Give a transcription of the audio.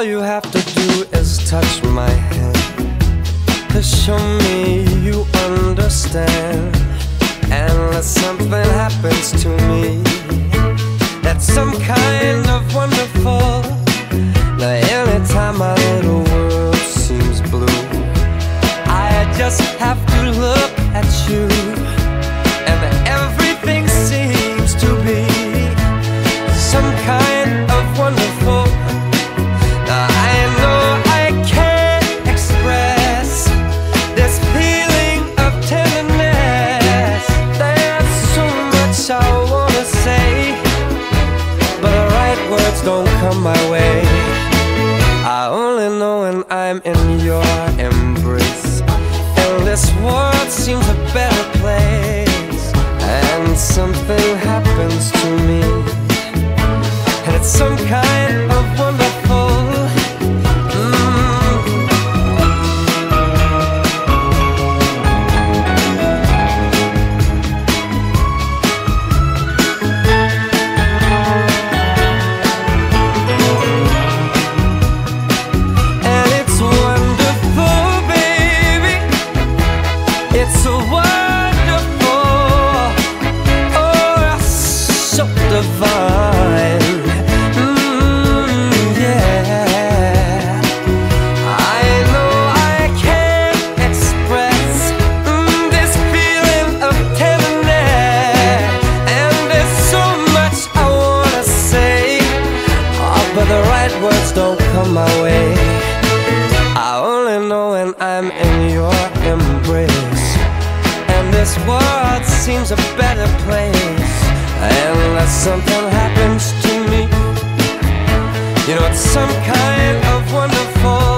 you have to do is touch my hand to show me you understand. And unless something happens to me that's some kind of wonderful, now anytime my little world seems blue, I just have to look at you, and everything seems to be some kind of wonderful. Now I know I can't express this feeling of tenderness. There's so much I wanna say, but the right words don't come my way. I only know when I'm in your embrace, and this world seems a better place. And something happens to me, and it's some kind of wonderful. And it's wonderful, baby. It's so wonderful. Oh, so divine. The right words don't come my way. I only know when I'm in your embrace, and this world seems a better place. Unless something happens to me, you know it's some kind of wonderful.